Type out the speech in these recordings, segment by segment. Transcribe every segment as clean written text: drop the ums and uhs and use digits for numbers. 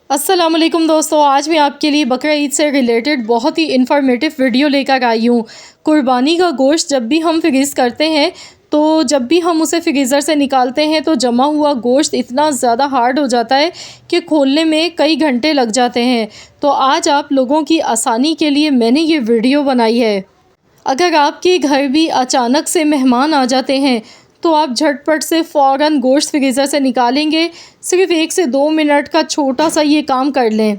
अस्सलाम वालेकुम दोस्तों, आज मैं आपके लिए बकरा ईद से रिलेटेड बहुत ही इन्फॉर्मेटिव वीडियो लेकर आई हूँ। कुर्बानी का गोश्त जब भी हम फ्रीज़ करते हैं तो जब भी हम उसे फ्रीज़र से निकालते हैं तो जमा हुआ गोश्त इतना ज़्यादा हार्ड हो जाता है कि खोलने में कई घंटे लग जाते हैं। तो आज आप लोगों की आसानी के लिए मैंने ये वीडियो बनाई है। अगर आपके घर भी अचानक से मेहमान आ जाते हैं तो आप झटपट से फ़ौरन गोश्त फ्रीज़र से निकालेंगे। सिर्फ़ 1 से 2 मिनट का छोटा सा ये काम कर लें।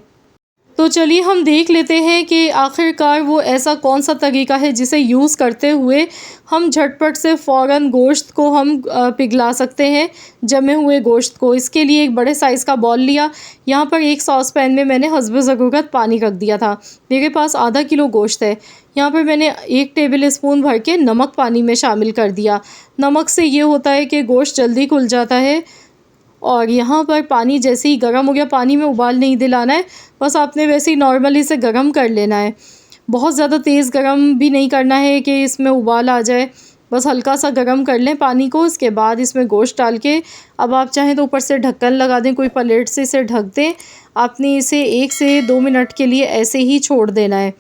तो चलिए हम देख लेते हैं कि आखिरकार वो ऐसा कौन सा तरीका है जिसे यूज़ करते हुए हम झटपट से फ़ौरन गोश्त को हम पिघला सकते हैं, जमे हुए गोश्त को। इसके लिए एक बड़े साइज़ का बॉल लिया। यहाँ पर एक सॉस पैन में मैंने हस्ब ज़रूरत पानी रख दिया था। मेरे पास आधा किलो गोश्त है। यहाँ पर मैंने 1 टेबल स्पून भर के नमक पानी में शामिल कर दिया। नमक से ये होता है कि गोश्त जल्दी घुल जाता है। और यहाँ पर पानी जैसे ही गर्म हो गया, पानी में उबाल नहीं दिलाना है, बस आपने वैसे ही नॉर्मली इसे गर्म कर लेना है। बहुत ज़्यादा तेज़ गर्म भी नहीं करना है कि इसमें उबाल आ जाए, बस हल्का सा गर्म कर लें पानी को। इसके बाद इसमें गोश्त डाल के अब आप चाहें तो ऊपर से ढक्कन लगा दें, कोई प्लेट से इसे ढक दें। आपने इसे 1 से 2 मिनट के लिए ऐसे ही छोड़ देना है।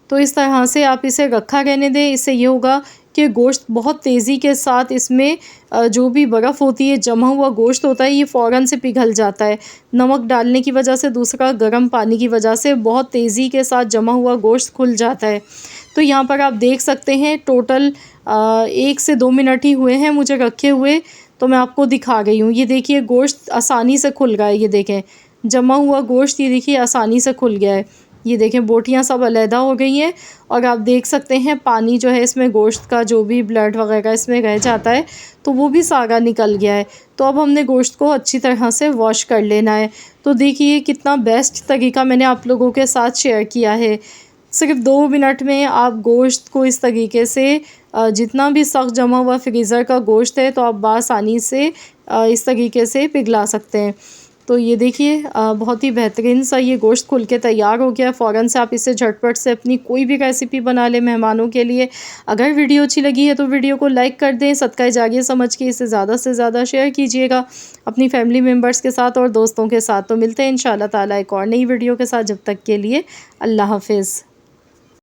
तो इस तरह से आप इसे रखा रहने दें। इससे ये होगा कि गोश्त बहुत तेज़ी के साथ इसमें जो भी बर्फ़ होती है, जमा हुआ गोश्त होता है, ये फ़ौरन से पिघल जाता है। नमक डालने की वजह से, दूसरा गर्म पानी की वजह से बहुत तेज़ी के साथ जमा हुआ गोश्त खुल जाता है। तो यहाँ पर आप देख सकते हैं टोटल 1 से 2 मिनट ही हुए हैं मुझे रखे हुए, तो मैं आपको दिखा गई हूँ। ये देखिए गोश्त आसानी से खुल गया है। ये देखें जमा हुआ गोश्त, ये देखिए आसानी से खुल गया है। ये देखें बोटियाँ सब अलहदा हो गई हैं। और आप देख सकते हैं पानी जो है इसमें, गोश्त का जो भी ब्लड वगैरह इसमें रह जाता है तो वो भी सारा निकल गया है। तो अब हमने गोश्त को अच्छी तरह से वॉश कर लेना है। तो देखिए कितना बेस्ट तरीका मैंने आप लोगों के साथ शेयर किया है। सिर्फ 2 मिनट में आप गोश्त को इस तरीके से जितना भी सख्त जमा हुआ फ्रीज़र का गोश्त है तो आप बआसानी से इस तरीके से पिघला सकते हैं। तो ये देखिए बहुत ही बेहतरीन सा ये गोश्त खुल के तैयार हो गया। फ़ौरन से आप इसे झटपट से अपनी कोई भी रेसिपी बना लें मेहमानों के लिए। अगर वीडियो अच्छी लगी है तो वीडियो को लाइक कर दें, सदका जारिया समझ के इसे ज़्यादा से ज़्यादा शेयर कीजिएगा अपनी फैमिली मेम्बर्स के साथ और दोस्तों के साथ। तो मिलते हैं इंशाअल्लाह ताला एक और नई वीडियो के साथ। जब तक के लिए अल्लाह हाफ़िज़।